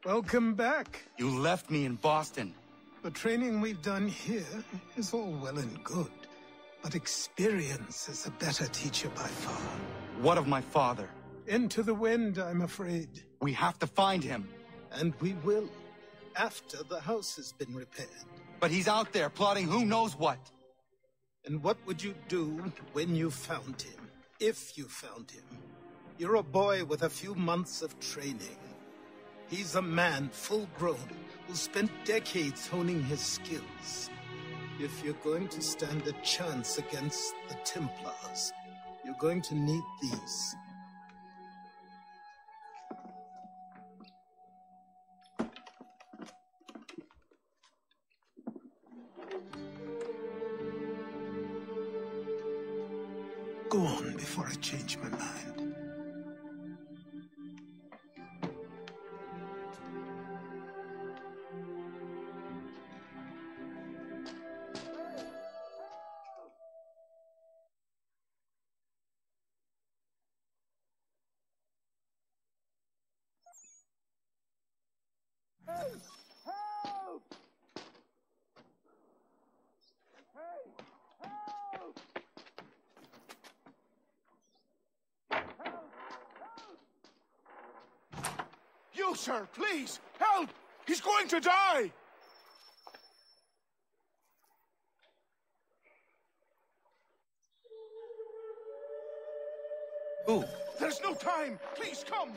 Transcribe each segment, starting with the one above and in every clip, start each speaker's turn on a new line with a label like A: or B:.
A: Welcome back.
B: You left me in Boston.
A: The training we've done here is all well and good, but experience is a better teacher by far.
B: What of my father?
A: Into the wind, I'm afraid.
B: We have to find him.
A: And we will, after the house has been repaired.
B: But he's out there plotting who knows what.
A: And what would you do when you found him? If you found him? You're a boy with a few months of training. He's a man, full-grown, who spent decades honing his skills. If you're going to stand a chance against the Templars, you're going to need these. Go on before I change my mind.
C: You, sir, please, help! He's going to die!
B: Who?
C: There's no time! Please, come!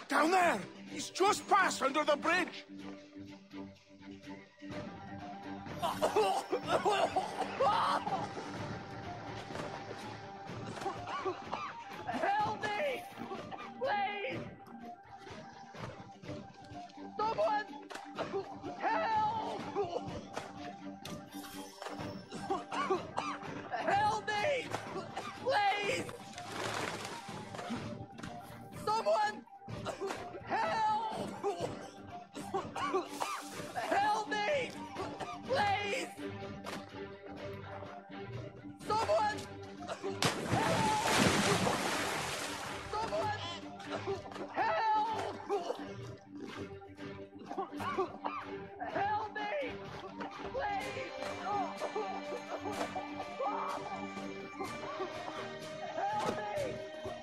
C: Down there! He's just passed under the bridge!
D: Help me! Please! Someone! Help! Help me! Please! Someone! Help! Help me! Please! Someone! Help! Someone! Help! Help me! Please! Help me!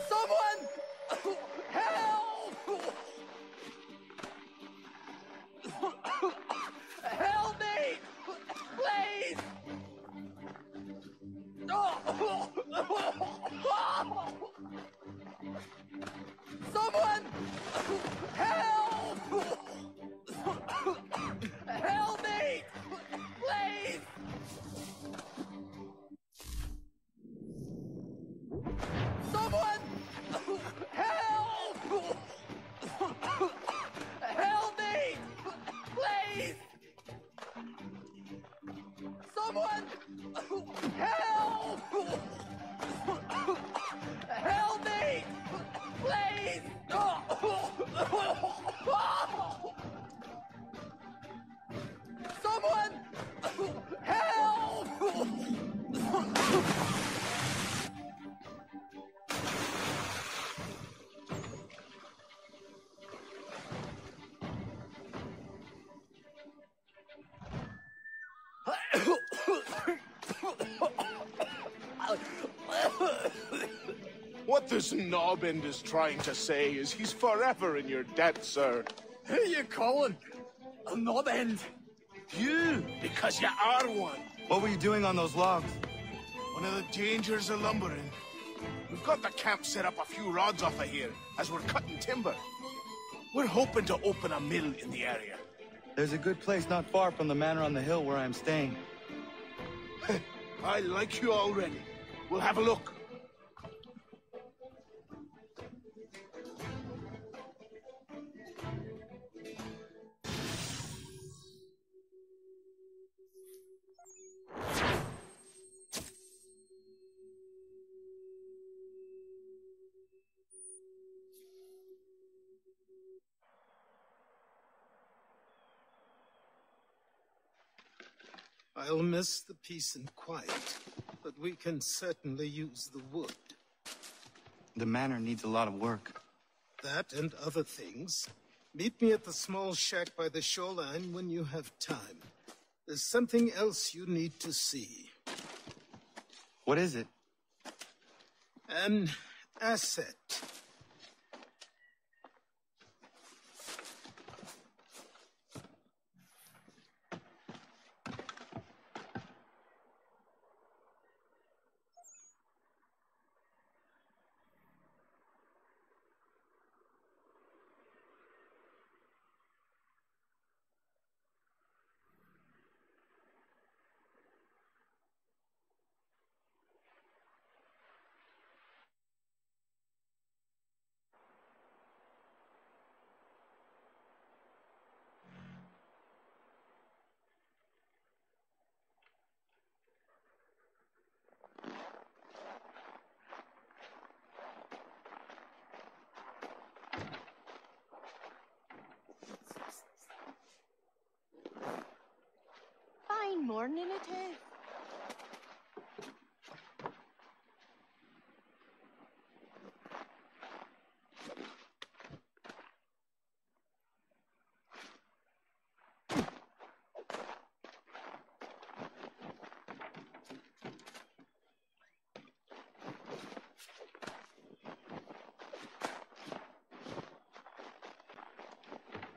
D: Someone! Help! Help me! Please! Someone! Help! Help me! Please! Someone! Help! Help me! Please! Someone! Help!
C: What this knobend is trying to say is he's forever in your debt, sir.
D: Who you calling? A knob end?
C: You, because you are one.
B: What were you doing on those logs?
C: One of the dangers of lumbering. We've got the camp set up a few rods off of here, as we're cutting timber. We're hoping to open a mill in the area.
B: There's a good place not far from the manor on the hill where I'm staying.
C: I like you already. We'll have a look.
A: I'll miss the peace and quiet, but we can certainly use the wood.
B: The manor needs a lot of work.
A: That and other things. Meet me at the small shack by the shoreline when you have time. There's something else you need to see.
B: What is it?
A: An asset.
E: Fine morning it is.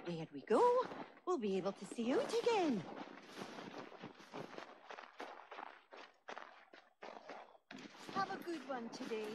E: There we go. We'll be able to see out again. Have a good one today.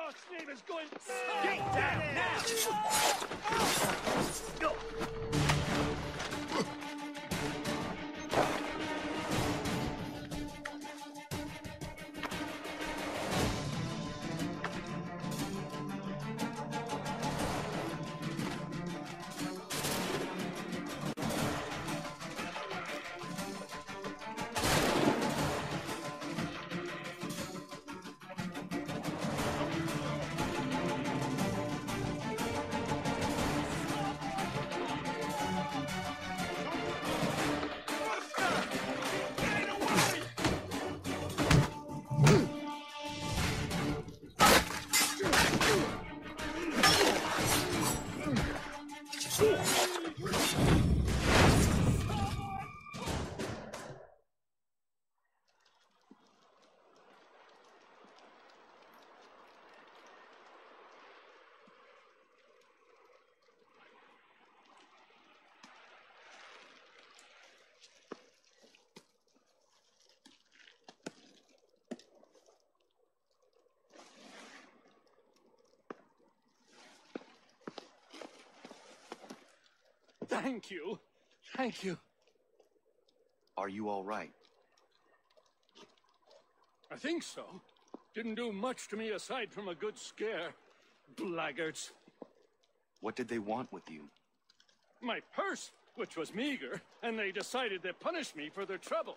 F: God's name is going... Get down now! Go! Thank you. Thank you.
B: Are you all right?
F: I think so. Didn't do much to me aside from a good scare. Blackguards.
B: What did they want with you?
F: My purse, which was meager, and they decided to punish me for their trouble.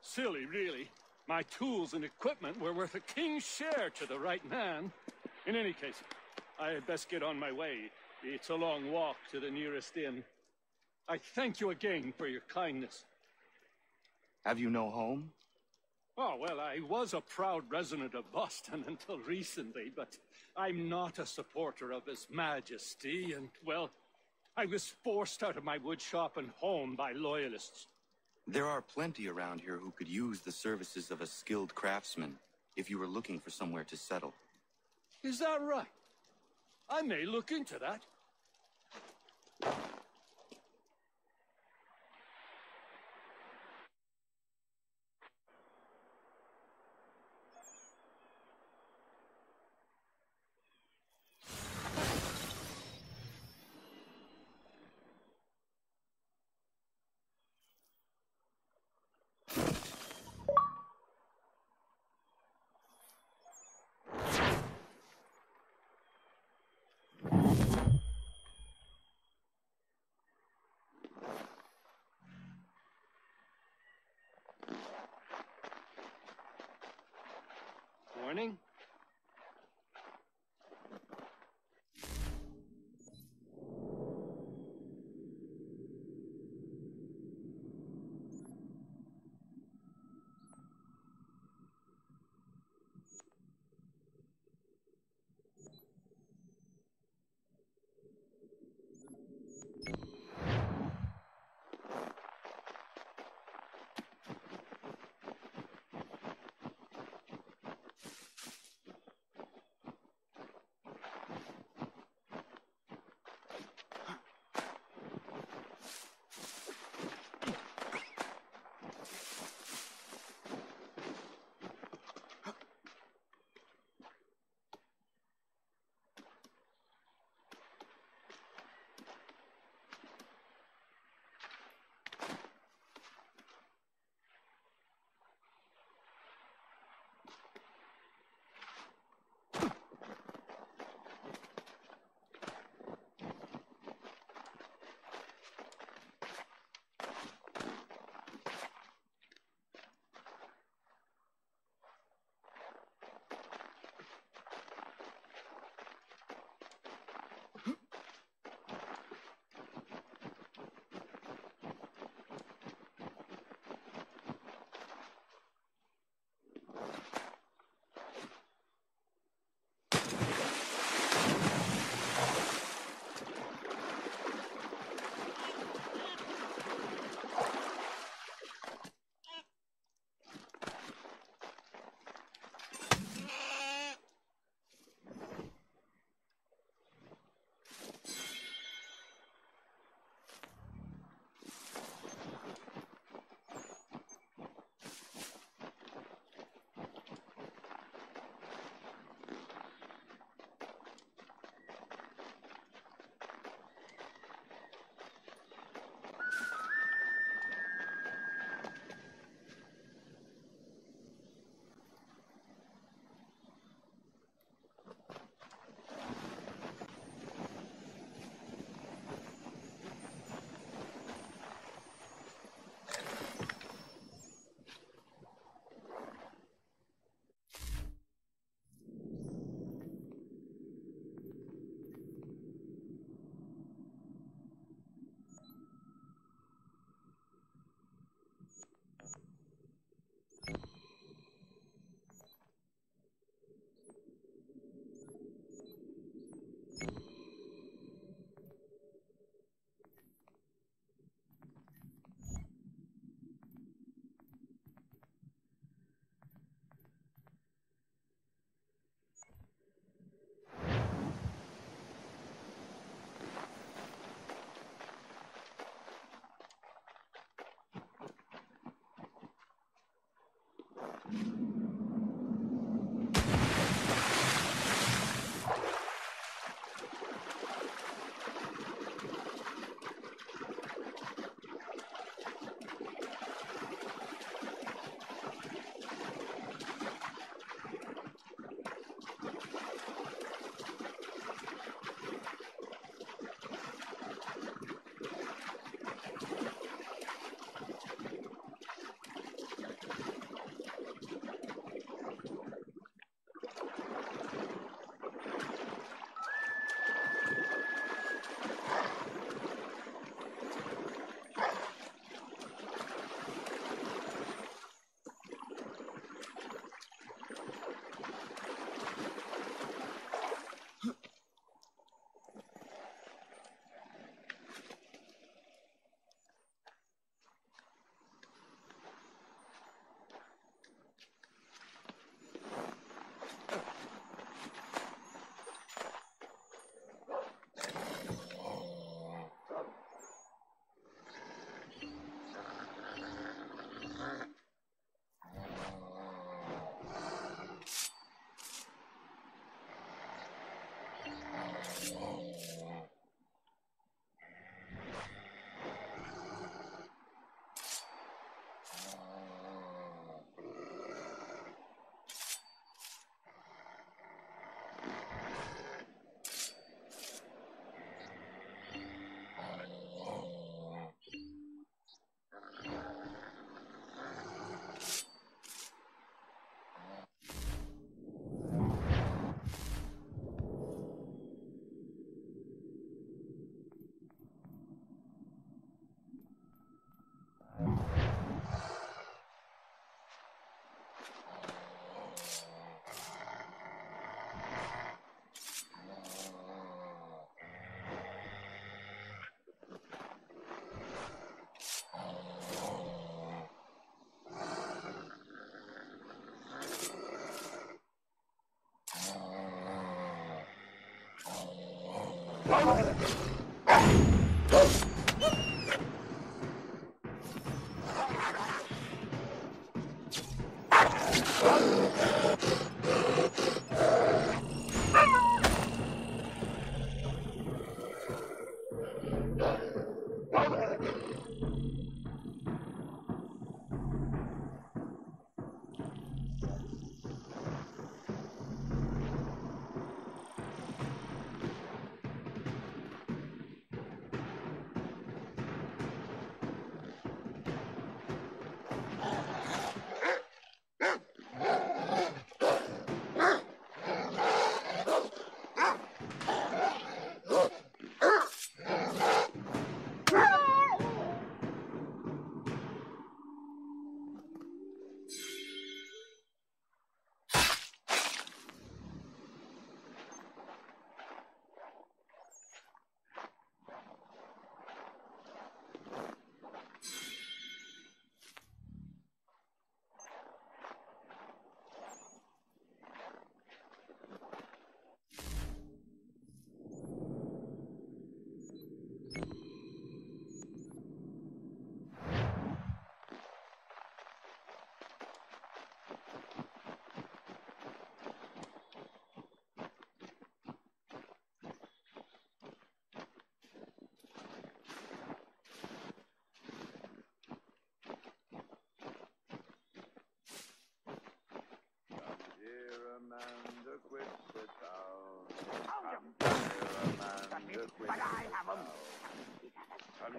F: Silly, really. My tools and equipment were worth a king's share to the right man. In any case, I had best get on my way. It's a long walk to the nearest inn. I thank you again for your kindness.
B: Have you no home?
F: Oh, well, I was a proud resident of Boston until recently, but I'm not a supporter of His Majesty, and, well, I was forced out of my woodshop and home by loyalists.
B: There are plenty around here who could use the services of a skilled craftsman if you were looking for somewhere to settle.
F: Is that right? I may look into that. Morning.
G: Come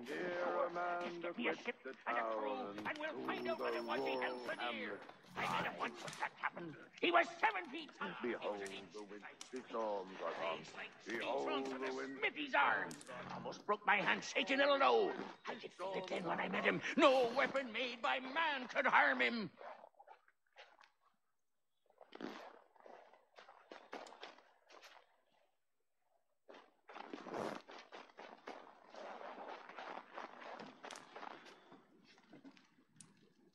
G: dear Amanda, quit the town and we'll find out what it was he held for dear. I met him once when that happened. He was 7 feet tall. Behold the wintry storms are gone. Behold the Smithy's arms. Almost broke my hand shaking, it'll know. I did feel it then when I met him. No weapon made by man could harm him.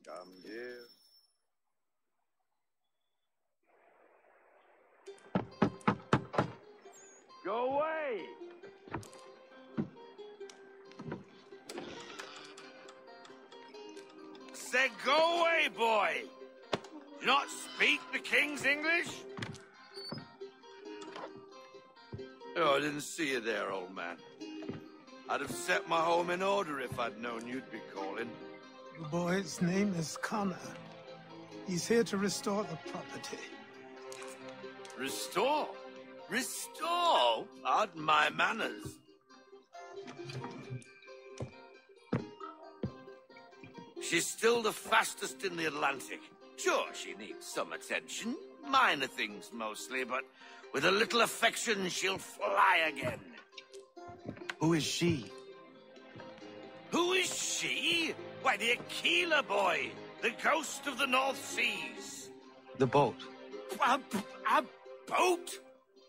G: Come here. Go away!
C: Said go away, boy! Do you not speak the King's English? Oh, I didn't see you there, old man. I'd have set my home in order if I'd known you'd be calling.
A: The boy's name is Connor. He's here to restore the property.
C: Restore? Restore? Pardon my manners. She's still the fastest in the Atlantic. Sure, she needs some attention. Minor things mostly, but with a little affection, she'll fly again.
B: Who is she?
C: Who is she? Why, the Aquila boy, the ghost of the North Seas.
B: The boat.
C: A boat?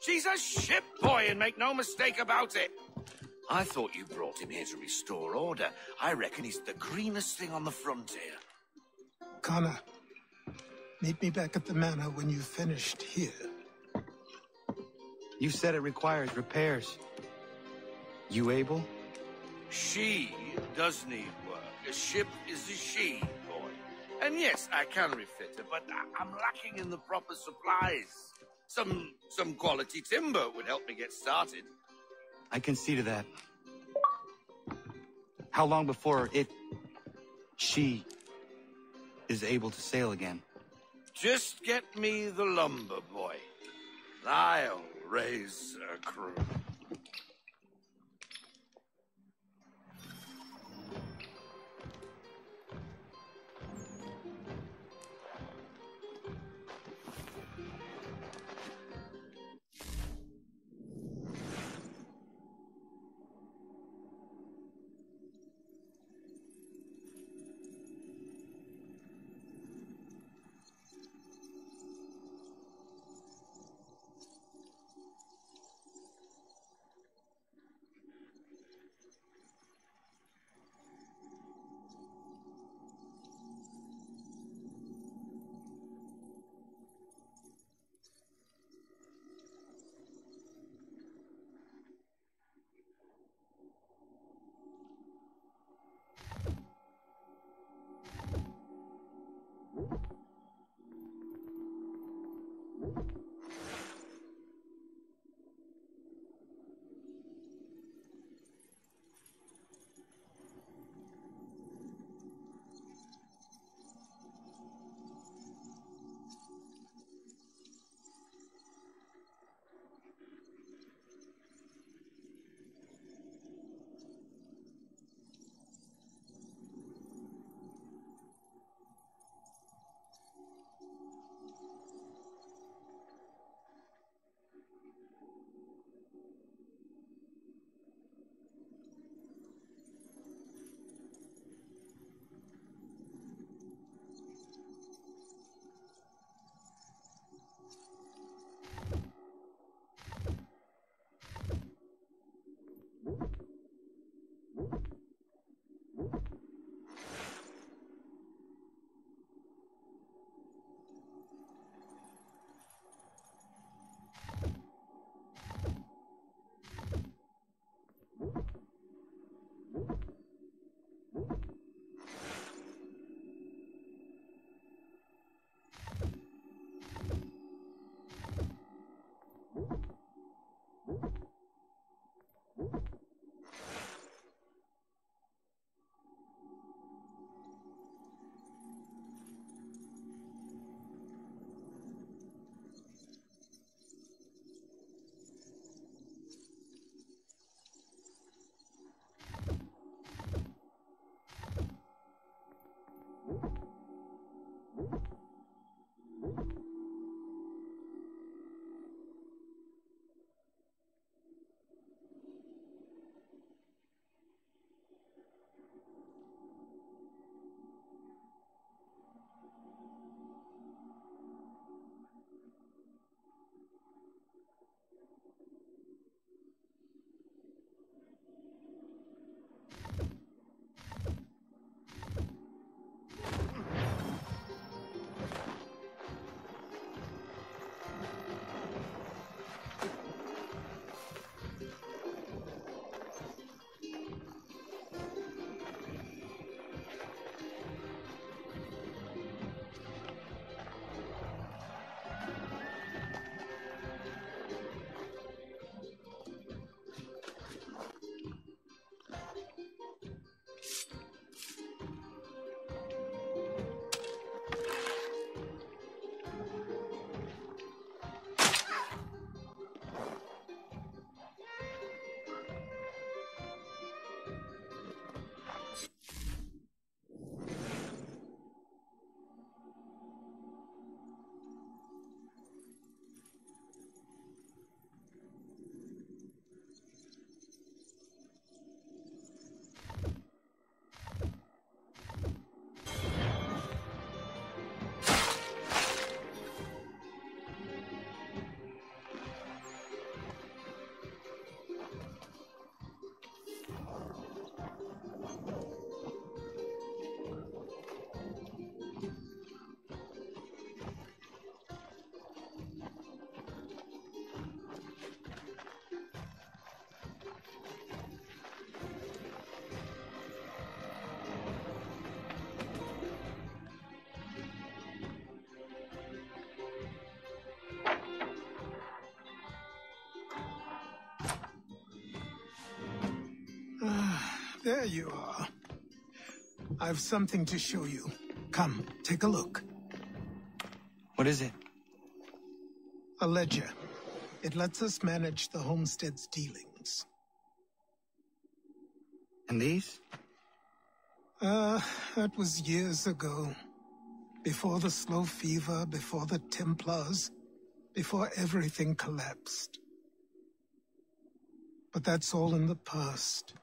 C: She's a ship, boy, and make no mistake about it. I thought you brought him here to restore order. I reckon he's the greenest thing on the frontier.
A: Connor, meet me back at the manor when you've finished here.
B: You said it requires repairs. You able?
C: She does need work. A ship is a she, boy. And yes, I can refit her, but I'm lacking in the proper supplies. Some quality timber would help me get started.
B: I can see to that. How long before she is able to sail again?
C: Just get me the lumber, boy. I'll raise a crew.
A: There you are. I've something to show you. Come, take a look.
B: What is it?
A: A ledger. It lets us manage the homestead's dealings.
B: And these?
A: That was years ago. Before the slow fever, before the Templars, before everything collapsed. But that's all in the past.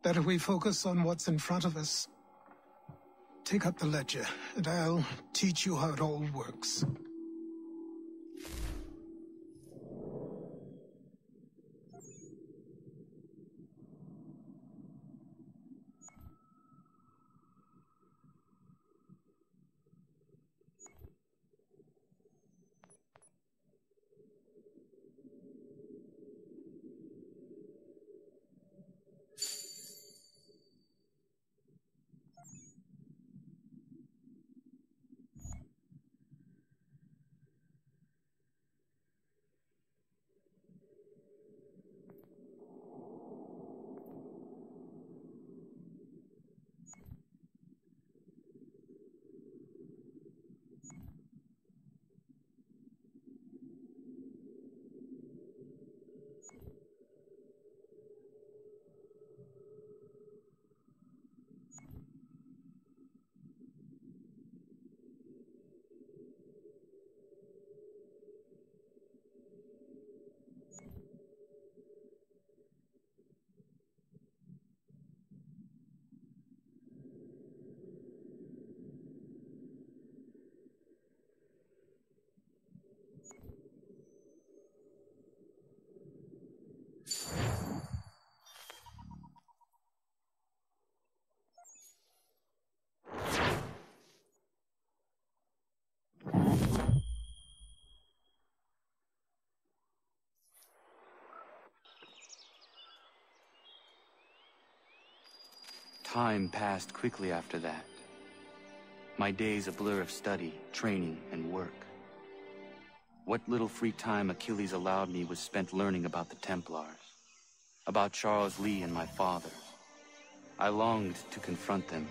A: Better we focus on what's in front of us. Take up the ledger, and I'll teach you how it all works.
B: Time passed quickly after that. My days a blur of study, training, and work. What little free time Achilles allowed me was spent learning about the Templars, about Charles Lee and my father. I longed to confront them,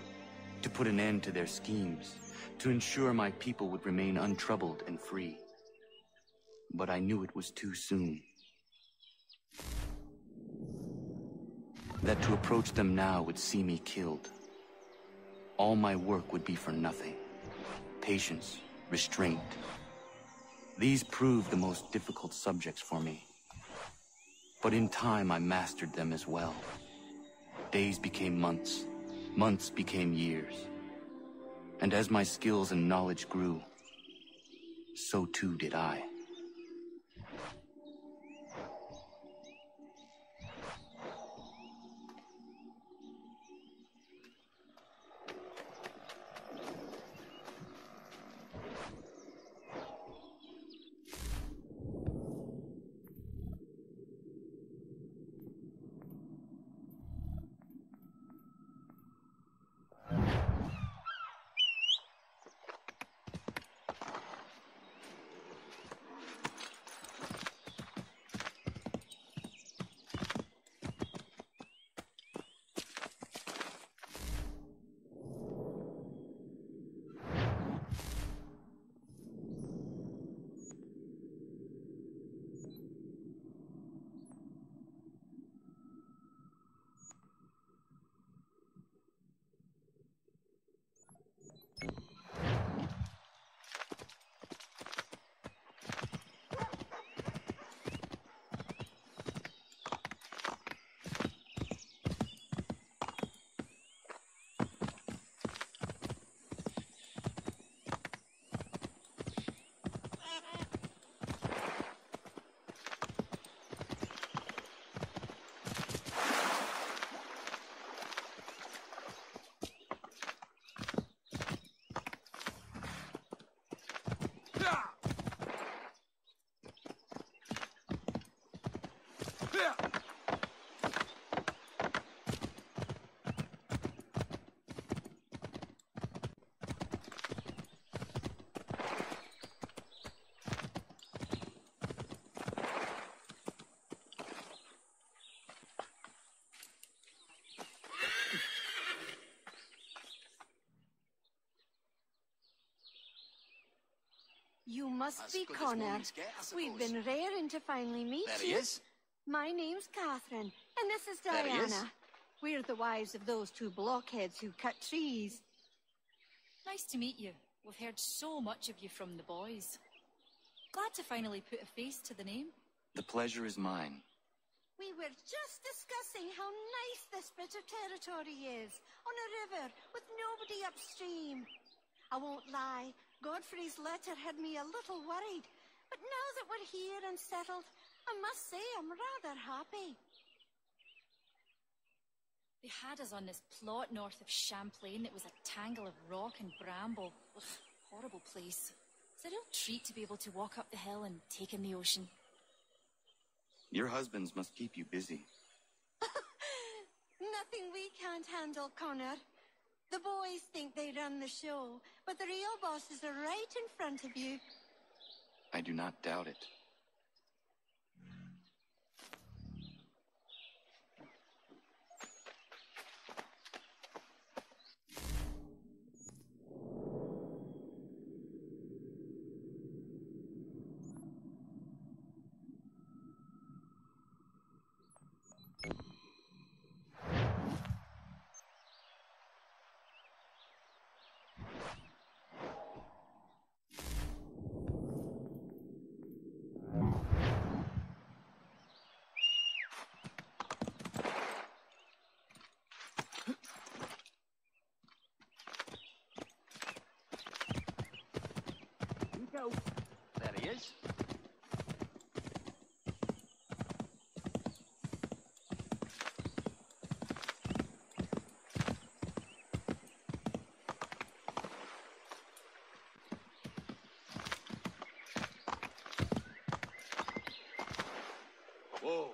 B: to put an end to their schemes, to ensure my people would remain untroubled and free. But I knew it was too soon. That to approach them now would see me killed. All my work would be for nothing. patience, restraint. These proved the most difficult subjects for me. But in time, I mastered them as well. Days became months, months became years. And as my skills and knowledge grew, so too did I.
E: You must
H: As
E: be
H: good as
E: Connor.
H: mornings get, I
E: We've
H: suppose.
E: been raring to finally meet
H: There
E: you.
H: he is.
E: My name's Catherine, and this is
H: There he is.
E: Diana. We're the wives of those two blockheads who cut trees.
I: Nice to meet you. We've heard so much of you from the boys. Glad to finally put a face to the name.
B: The pleasure is mine.
E: We were just discussing how nice this bit of territory is, on a river with nobody upstream. I won't lie, Godfrey's letter had me a little worried, but now that we're here and settled, I must say I'm rather happy.
I: They had us on this plot north of Champlain that was a tangle of rock and bramble. Ugh, horrible place. It's a real treat to be able to walk up the hill and take in the ocean.
B: Your husbands must keep you busy.
E: Nothing we can't handle, Connor. The boys think they run the show, but the real bosses are right in front of you.
B: I do not doubt it.
H: There he is.
C: Whoa.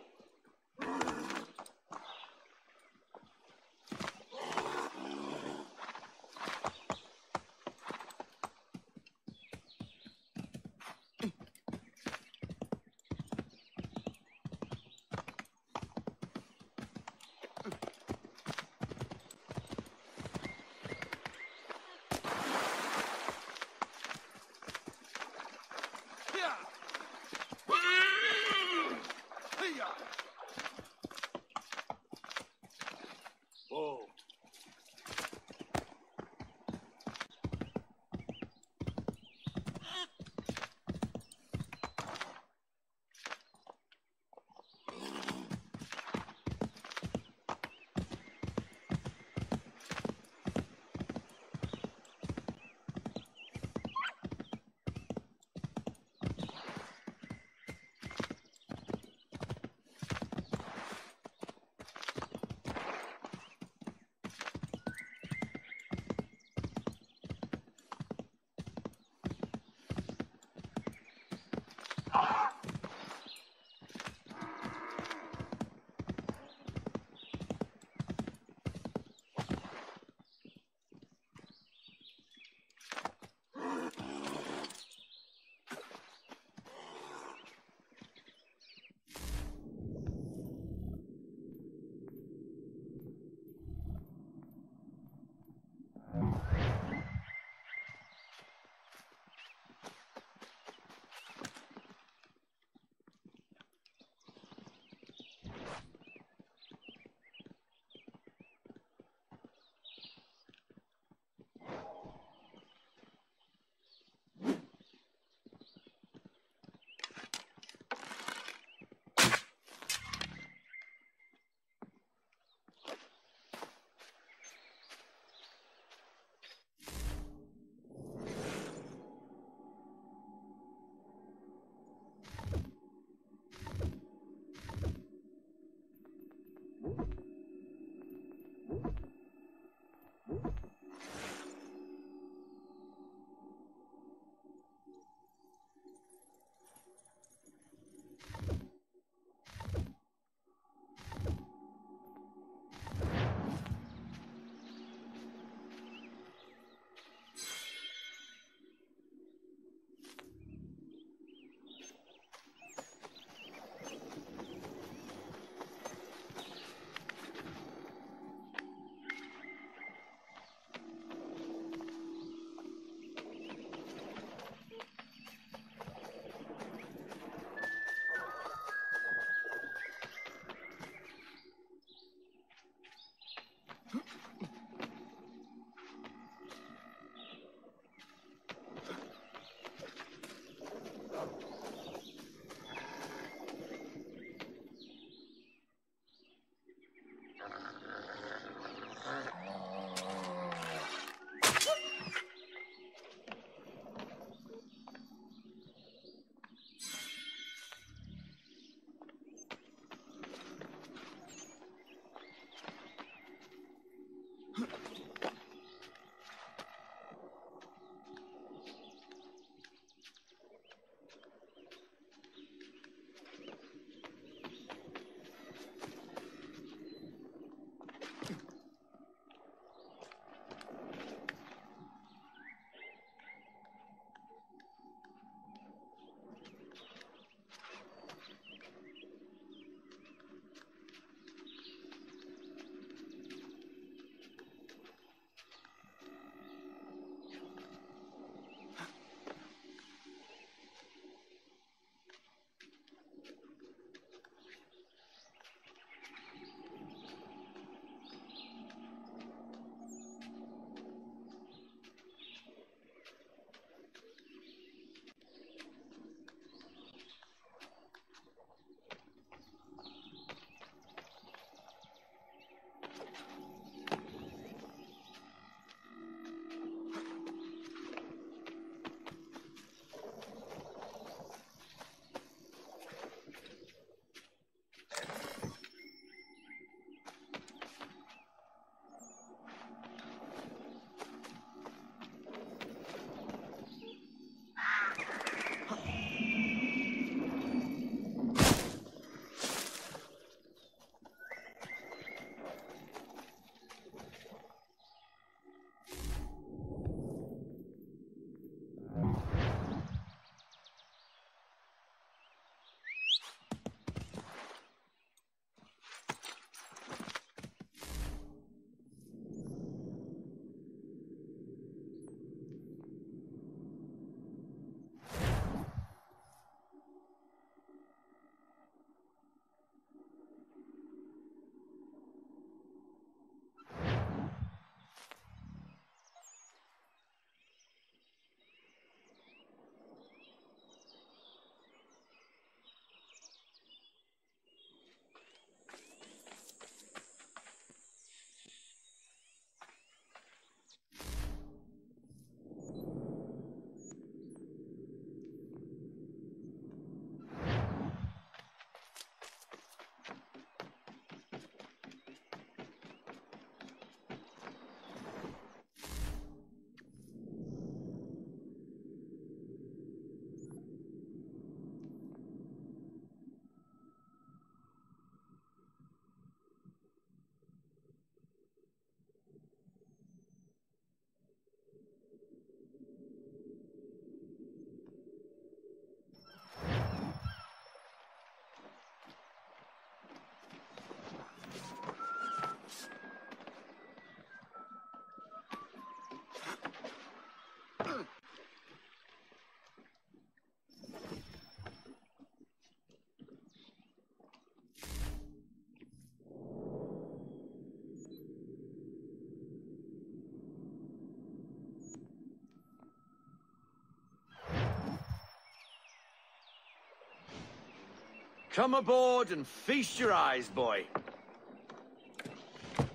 C: Come aboard and feast your eyes, boy.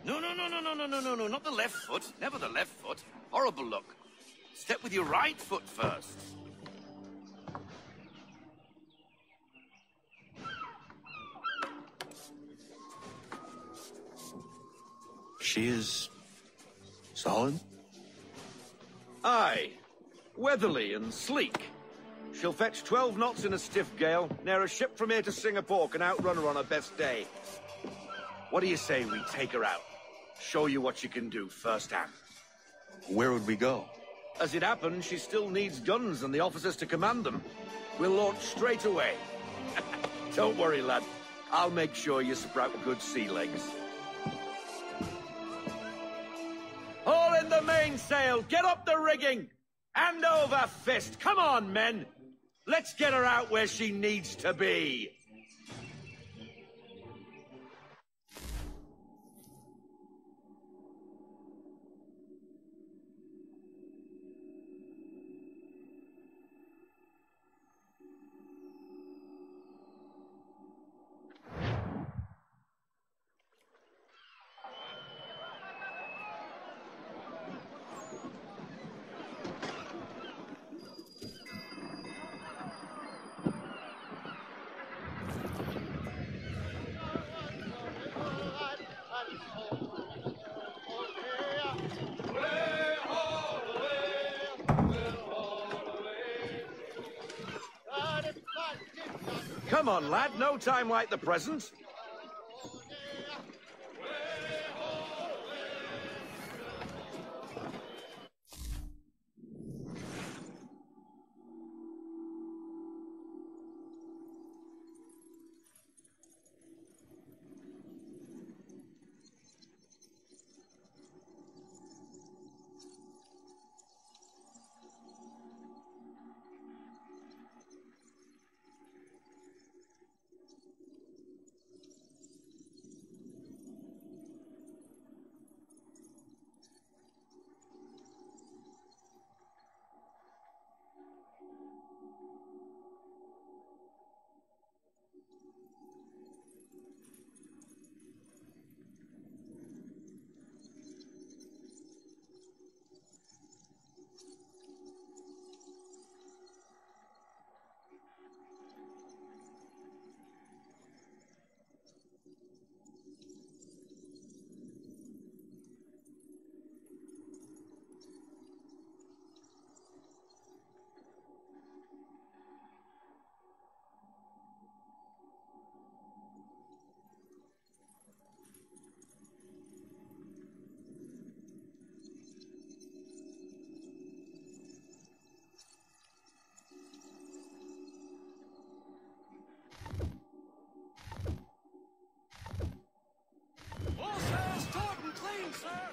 C: No, not the left foot. Never the left foot. Horrible look. Step with your right foot first.
J: She is solid?
K: Aye. Weatherly and sleek. She'll fetch 12 knots in a stiff gale, near a ship from here to Singapore can outrun her on her best day. What do you say we take her out? Show you what she can do firsthand.
J: Where would we go?
K: As it happens, she still needs guns and the officers to command them. We'll launch straight away. Don't worry, lad. I'll make sure you sprout good sea legs. Haul in the mainsail! Get up the rigging! Hand over fist! Come on, men! Let's get her out where she needs to be! Come on, lad, no time like the present.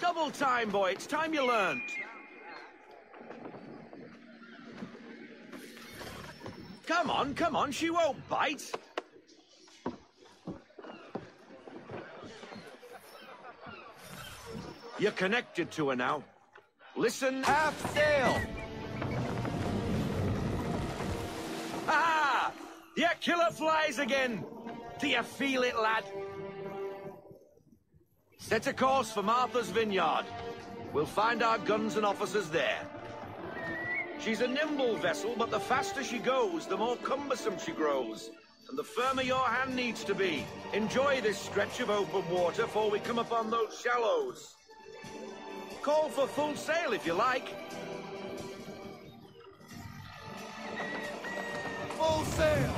K: Double time, boy. It's time you learned. Come on. She won't bite. You're connected to her now. Listen, half sail. Ah! The killer flies again. Do you feel it, lad? Set a course for Martha's Vineyard. We'll find our guns and officers there. She's a nimble vessel, but the faster she goes, the more cumbersome she grows. And the firmer your hand needs to be. Enjoy this stretch of open water before we come upon those shallows. Call for full sail if you like.
D: Full sail!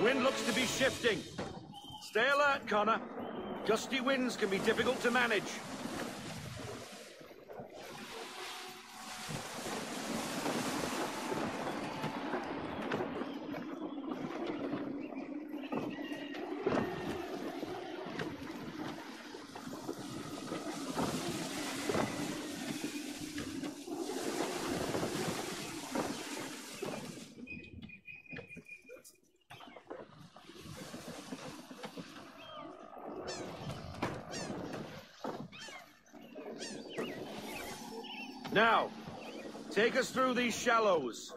K: Wind looks to be shifting. Stay alert, Connor. Gusty winds can be difficult to manage. Now, take us through these shallows.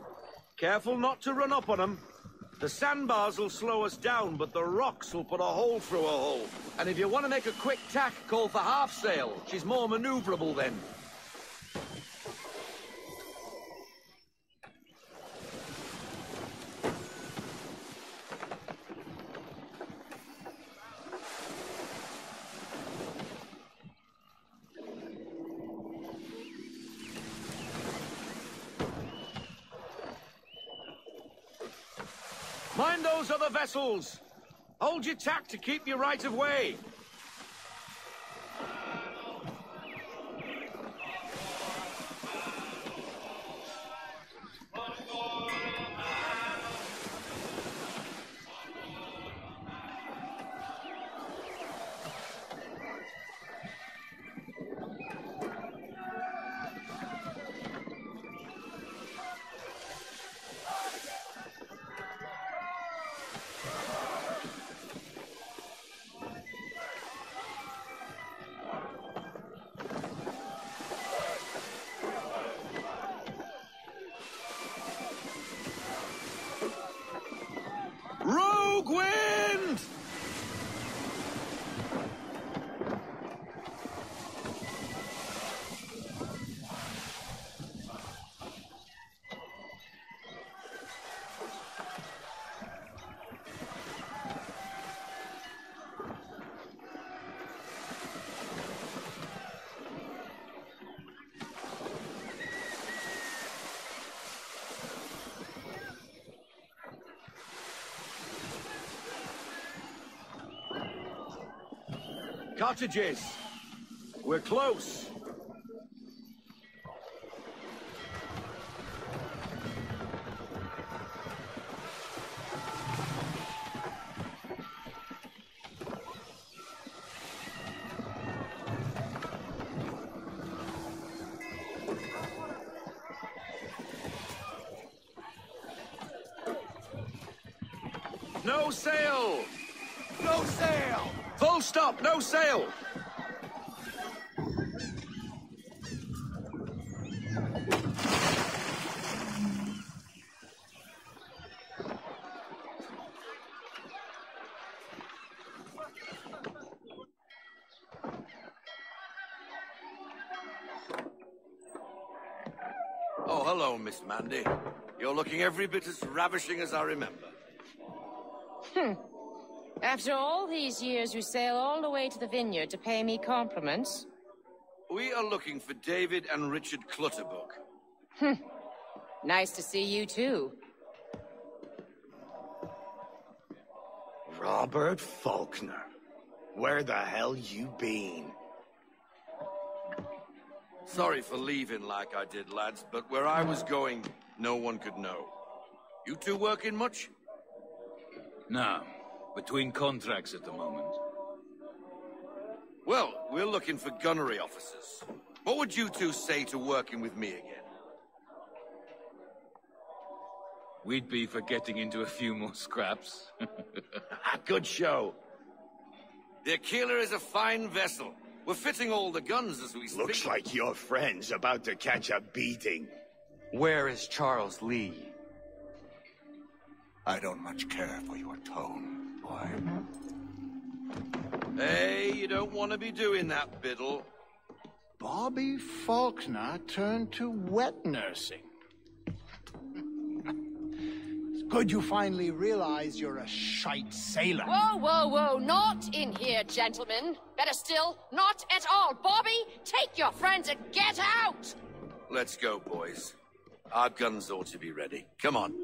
K: Careful not to run up on them. The sandbars will slow us down, but the rocks will put a hole through a hole. And if you want to make a quick tack, call for half sail. She's more maneuverable then. Mind those other vessels! Hold your tack to keep your right of way! Rogue wind! Cottages. We're close. No sail!
D: No sail!
K: Full stop, no sail! Oh, hello, Miss Mandy. You're looking every bit as ravishing as I remember.
L: After all these years, you sail all the way to the vineyard to pay me compliments?
C: We are looking for David and Richard Clutterbuck.
L: Nice to see you, too.
D: Robert Faulkner. Where the hell you been?
C: Sorry for leaving like I did, lads, but where I was going, no one could know. You two working much?
M: No. Between contracts at the moment.
C: Well, we're looking for gunnery officers. What would you two say to working with me again?
M: We'd be for getting into a few more scraps.
D: Good show.
C: The Aquila is a fine vessel. We're fitting all the guns as we speak.
D: Looks like your friend's about to catch a beating.
B: Where is Charles Lee?
N: I don't much care for your tone, boy.
C: Hey, you don't want to be doing that, Biddle.
N: Bobby Faulkner turned to wet nursing. It's good you finally realize you're a shite sailor.
L: Whoa, whoa, whoa, not in here, gentlemen. Better still, not at all. Bobby, take your friends and get out!
C: Let's go, boys. Our guns ought to be ready. Come on.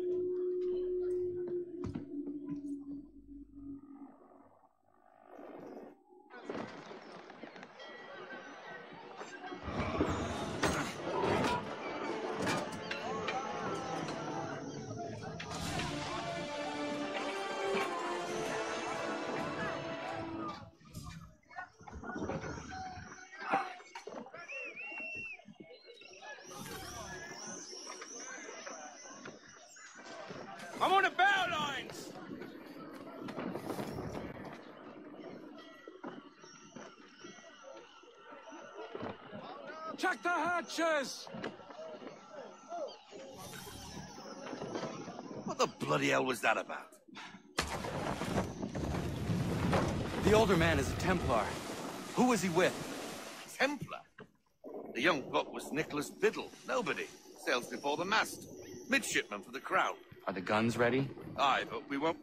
K: I'm on the bow lines!
F: Check the hatches!
C: What the bloody hell was that about?
B: The older man is a Templar. Who was he with?
C: Templar? The young buck was Nicholas Biddle. Nobody. Sails before the mast. Midshipman for the Crown.
B: Are the guns ready?
C: Aye, but we won't...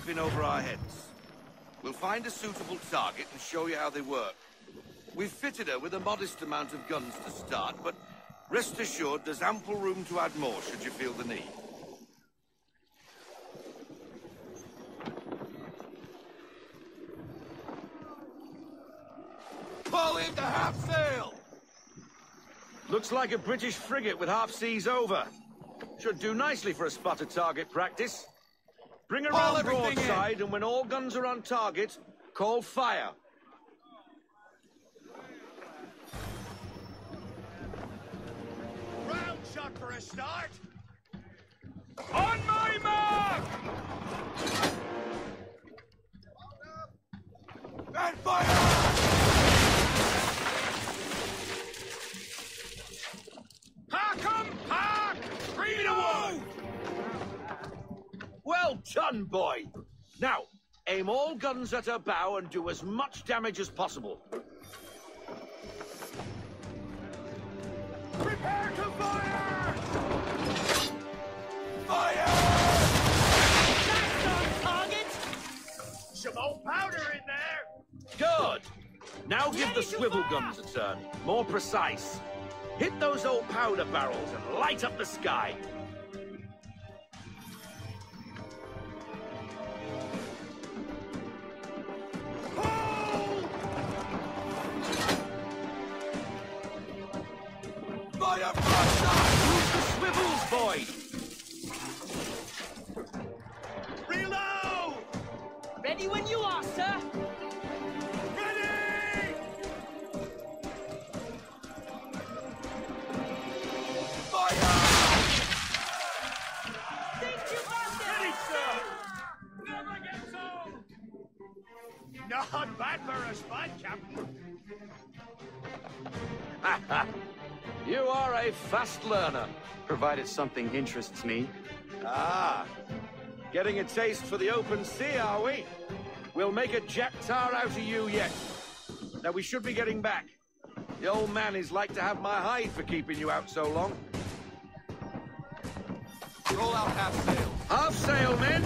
C: jump in over our heads. We'll find a suitable target and show you how they work. We've fitted her with a modest amount of guns to start, but rest assured there's ample room to add more should you feel the need. Pull in the half sail!
K: Looks like a British frigate with half seas over. Should do nicely for a spotted target practice. Bring her around broadside, and when all guns are on target, call fire.
G: Round shot for a start.
F: On my mark!
C: And fire!
F: Park 'em! Park! Three to one!
K: Well done, boy. Now, aim all guns at her bow and do as much damage as possible.
G: Prepare to fire!
C: Fire!
G: That's on target! Some old powder in there!
K: Good. Now give the swivel guns a turn. More precise. Hit those old powder barrels and light up the sky.
C: Fire faster!
K: Use the swivels, boy!
G: Reload!
O: Ready when you are, sir.
G: Ready!
C: Fire!
G: Think you ready, sir! Never gets old! Not bad for a spot, Captain.
K: You are a fast learner.
B: Provided something interests me.
K: Ah, getting a taste for the open sea, are we? We'll make a jack tar out of you yet. Now, we should be getting back. The old man is like to have my hide for keeping you out so long.
C: Roll out half sail.
K: Half sail, men!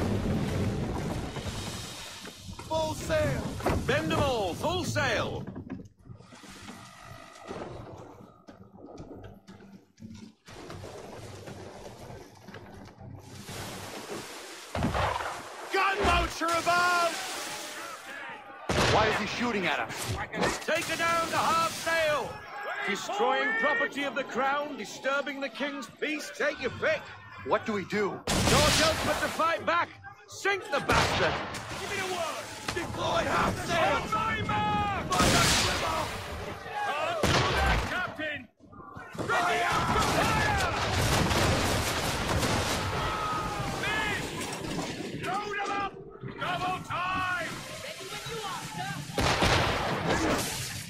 C: Full sail!
K: Bend them all, full sail!
G: Gunboats are about!
B: Why is he shooting at us?
K: Take her down to half sail! Destroying property of the crown, disturbing the king's peace, take your pick.
B: What do we do?
K: No choice but to fight back. Sink the bastard!
G: Give me the word!
C: Deploy half sail!
G: On my mark!
C: Fire swivel!
G: Can't do that, Captain! Ready out to fire! Men! Load them up! Double time!
O: Ready when you are, sir.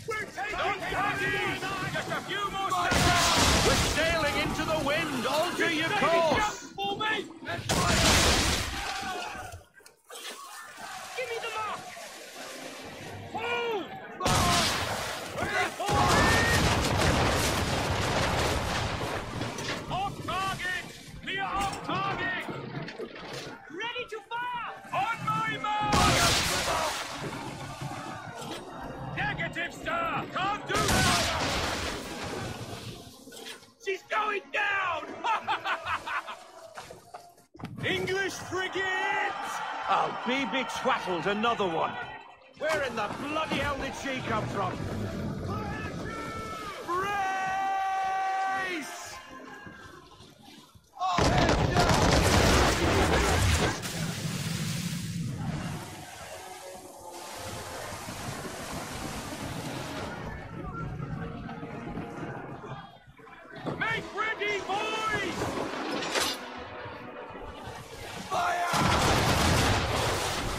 G: We're taking heavy!
F: Just a few more seconds!
K: We're sailing into the wind. Alter your course.
G: For me!
O: Give me the mark.
G: Hold! Off target! Clear off target!
O: Ready to fire.
G: On my mark! Negative, sir! Can't do that! She's going down! English frigate!
K: I'll be twaddled, another one. Where in the bloody hell did she come from?
C: Brace! All hands down!
G: Make ready, boys!
C: Fire!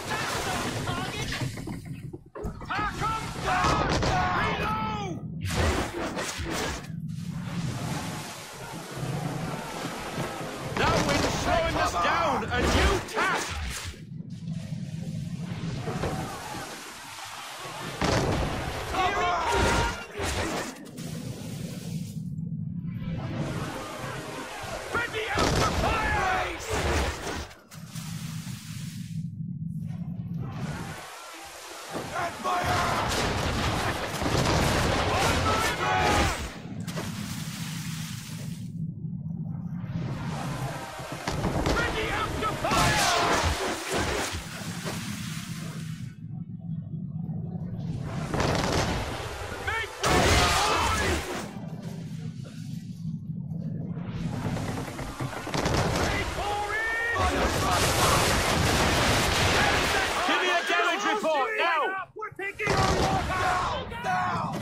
G: That's on target! Pack 'em down! Reload!
K: That wind's slowing us down. A new task.
G: Ready out to fire!
K: Give me a damage report, now!
O: We're taking our walk out! Now!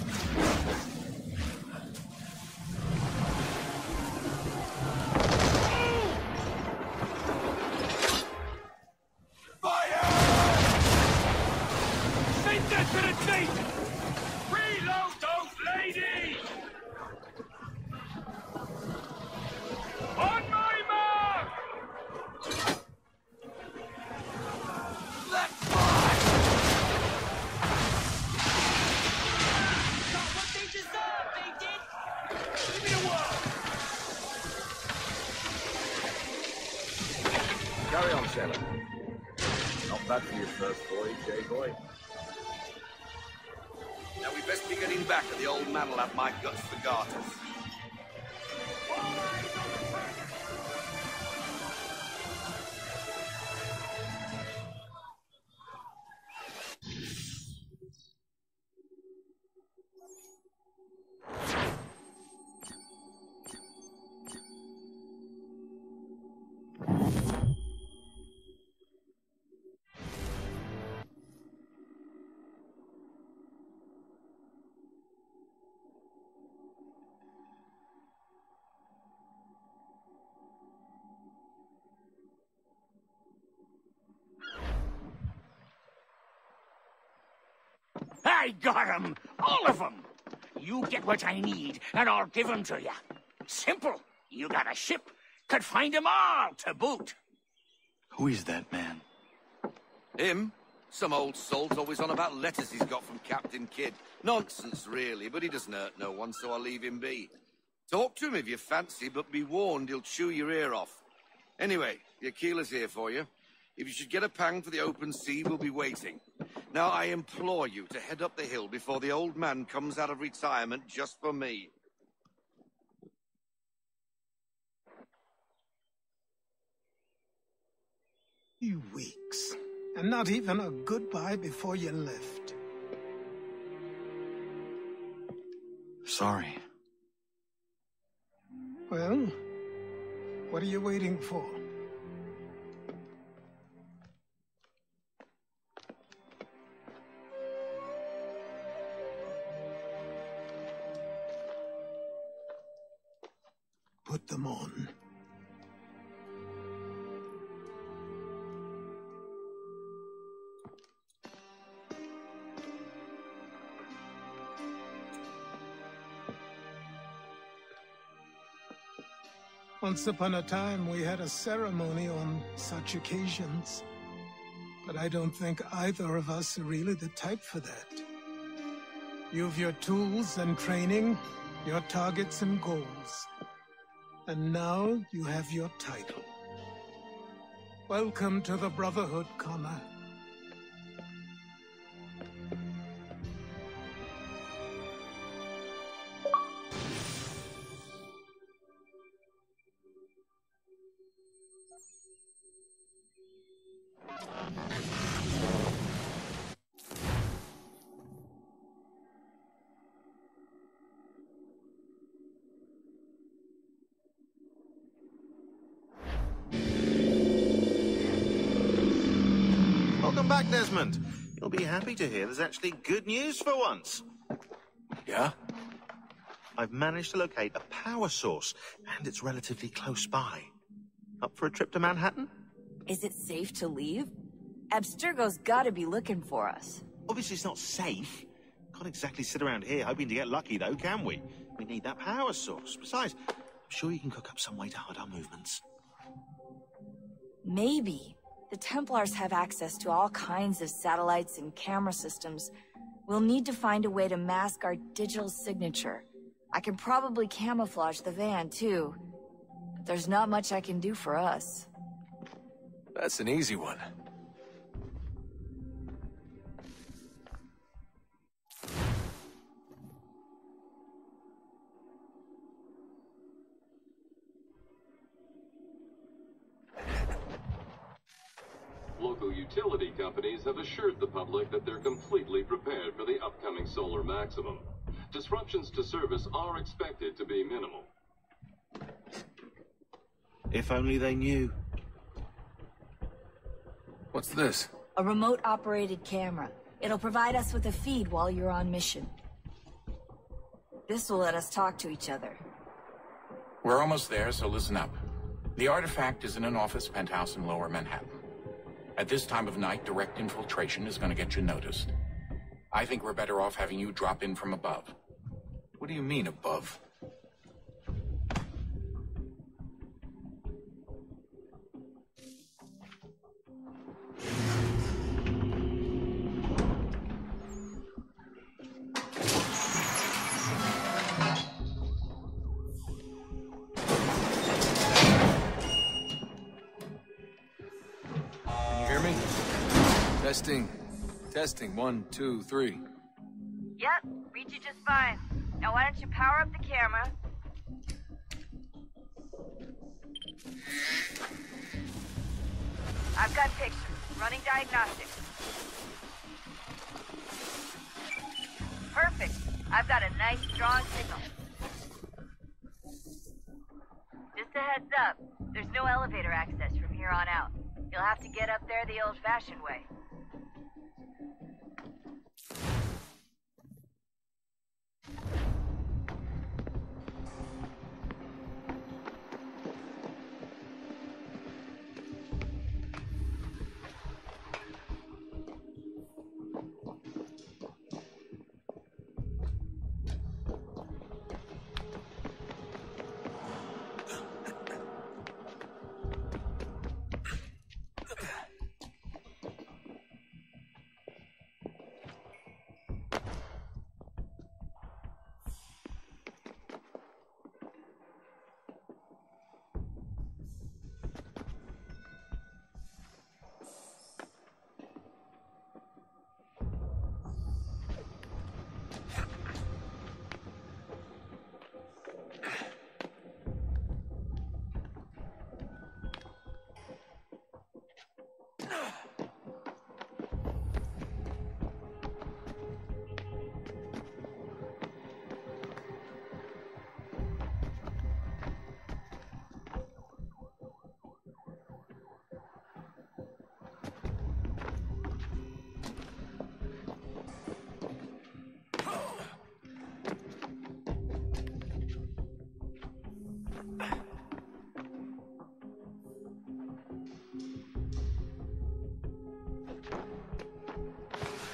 K: Fire!
O: Send that to the teeth! Reload those ladies! On my mark!
K: Let's fly!
O: Got what they deserve, they did! Give me a word!
K: Carry on, sailor. Not bad for your first voyage, eh, boy?
C: Now we best be getting back, or the old man will have my guts for garters.
P: I got 'em! All of 'em! You get what I need, and I'll give 'em to you. Simple. You got a ship. Could find 'em all to boot.
J: Who is that man?
C: Him? Some old salt always on about letters he's got from Captain Kidd. Nonsense, really, but he doesn't hurt no one, so I'll leave him be. Talk to him if you fancy, but be warned he'll chew your ear off. Anyway, the Aquila's here for you. If you should get a pang for the open sea, we'll be waiting. Now, I implore you to head up the hill before the old man comes out of retirement just for me.
A: You weeks. And not even a goodbye before you left.
J: Sorry.
A: Well, what are you waiting for? Put them on. Once upon a time, we had a ceremony on such occasions. But I don't think either of us are really the type for that. You've your tools and training, your targets and goals. And now you have your title. Welcome to the Brotherhood, Connor.
Q: Welcome back, Desmond. You'll be happy to hear there's actually good news for once.
J: Yeah?
Q: I've managed to locate a power source, and it's relatively close by. Up for a trip to Manhattan?
R: Is it safe to leave? Abstergo's gotta be looking for us.
Q: Obviously it's not safe. Can't exactly sit around here hoping to get lucky, though, can we? We need that power source. Besides, I'm sure you can cook up some way to hide our movements.
R: Maybe. The Templars have access to all kinds of satellites and camera systems. We'll need to find a way to mask our digital signature. I can probably camouflage the van, too. But there's not much I can do for us.
S: That's an easy one.
T: Local utility companies have assured the public that they're completely prepared for the upcoming solar maximum. Disruptions to service are expected to be minimal.
Q: If only they knew.
S: What's this?
R: A remote-operated camera. It'll provide us with a feed while you're on mission. This will let us talk to each other.
U: We're almost there, so listen up. The artifact is in an office penthouse in Lower Manhattan. At this time of night, direct infiltration is going to get you noticed. I think we're better off having you drop in from above.
S: What do you mean, above? Testing. Testing. 1, 2, 3.
R: Yep, read you just fine. Now why don't you power up the camera? I've got pictures. Running diagnostics. Perfect. I've got a nice, strong signal. Just a heads up, there's no elevator access from here on out. You'll have to get up there the old-fashioned way.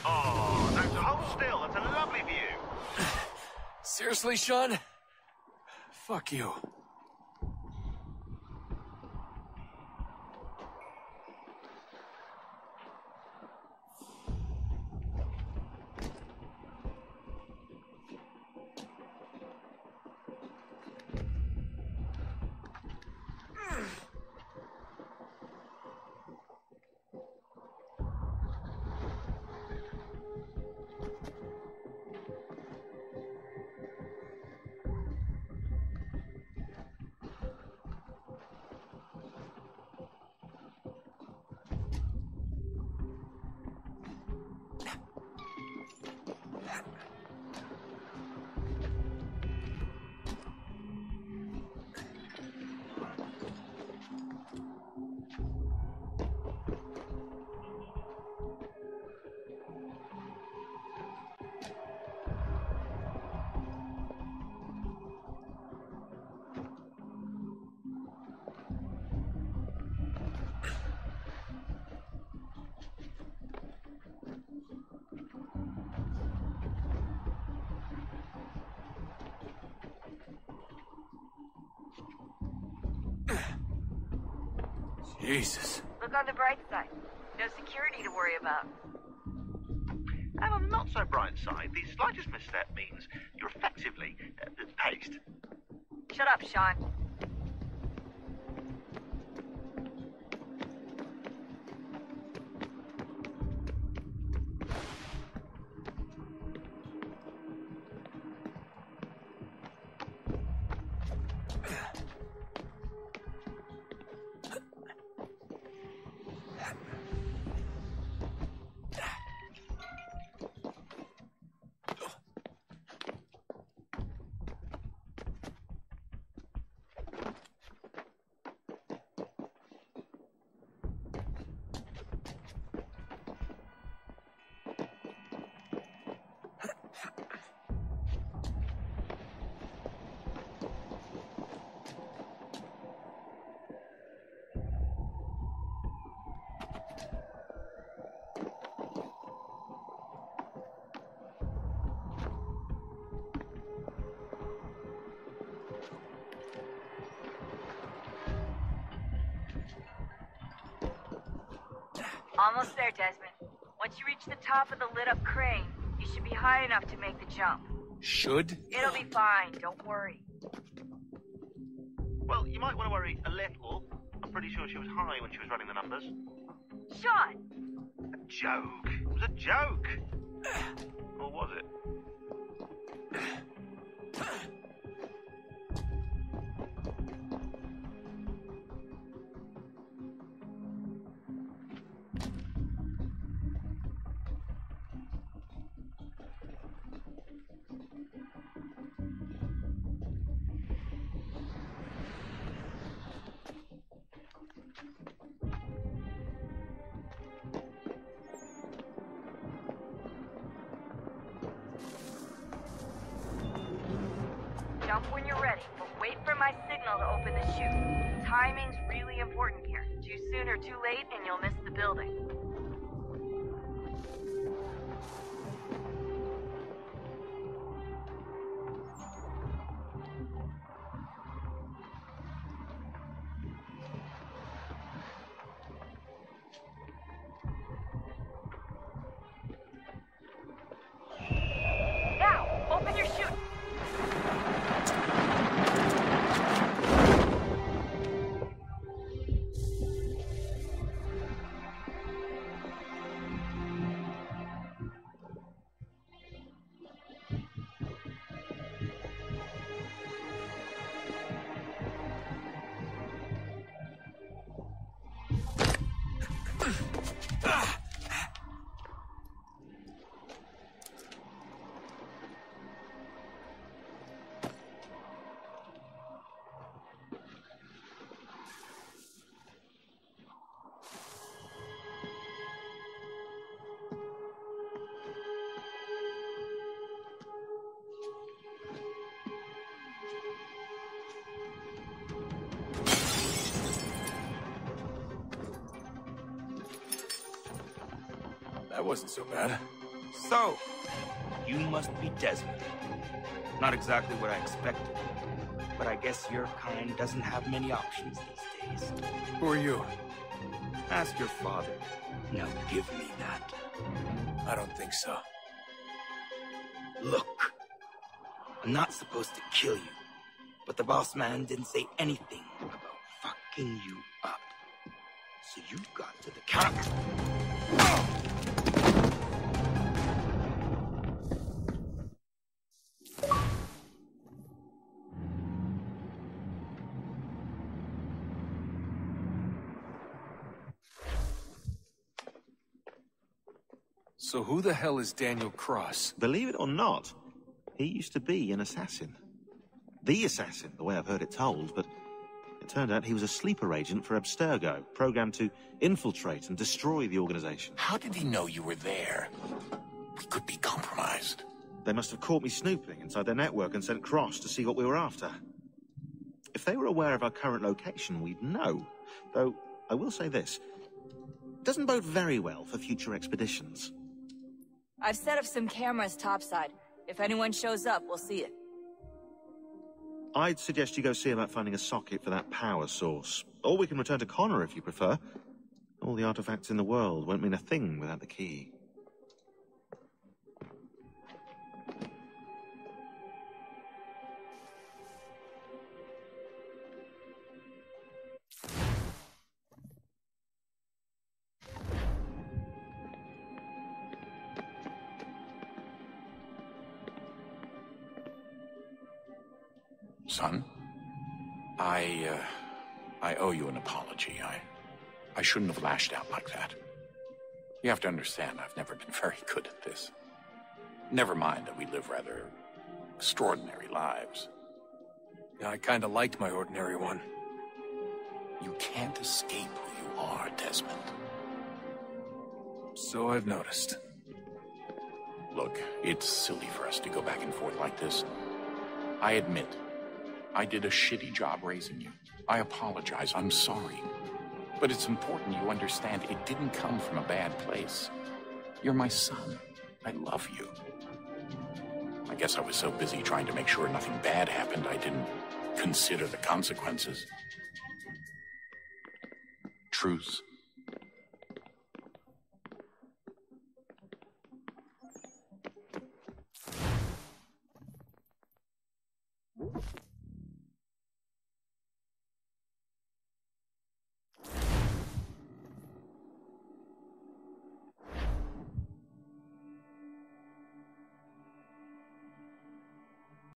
Q: Oh, no, hold still. That's a lovely view.
S: Seriously, Sean? Fuck you. Jesus.
R: Look on the bright side. No security to worry about.
Q: And on the not so bright side, the slightest misstep means you're effectively paced.
R: Shut up, Sean. Almost there, Desmond. Once you reach the top of the lit-up crane, you should be high enough to make the jump.
S: Should?
R: It'll be fine, don't worry.
Q: Well, you might want to worry a little. I'm pretty sure she was high when she was running the numbers.
R: Sean!
Q: A joke. It was a joke. Or was it?
R: Jump when you're ready, but wait for my signal to open the chute. Timing's really important here. Too soon or too late, and you'll miss the building. Now, open your chute.
S: That wasn't so bad.
I: So, you must be Desmond. Not exactly what I expected, but I guess your kind doesn't have many options these days.
S: Who are you?
I: Ask your father. Now give me that.
S: I don't think so.
I: Look, I'm not supposed to kill you, but the boss man didn't say anything about fucking you up. So you got to the counter.
S: So who the hell is Daniel Cross?
Q: Believe it or not, he used to be an assassin. The assassin, the way I've heard it told, but it turned out he was a sleeper agent for Abstergo, programmed to infiltrate and destroy the organization.
U: How did he know you were there? We could be compromised.
Q: They must have caught me snooping inside their network and sent Cross to see what we were after. If they were aware of our current location, we'd know. Though, I will say this. It doesn't bode very well for future expeditions.
R: I've set up some cameras topside. If anyone shows up, we'll see it.
Q: I'd suggest you go see about finding a socket for that power source. Or we can return to Connor if you prefer. All the artifacts in the world won't mean a thing without the key.
U: Son, I owe you an apology. I shouldn't have lashed out like that. You have to understand, I've never been very good at this. Never mind that we live rather extraordinary lives.
S: Yeah, I kinda liked my ordinary one.
U: You can't escape who you are, Desmond.
S: So I've noticed.
U: Look, it's silly for us to go back and forth like this. I admit, I did a shitty job raising you. I apologize, I'm sorry. But it's important you understand it didn't come from a bad place. You're my son. I love you. I guess I was so busy trying to make sure nothing bad happened, I didn't consider the consequences. Truce.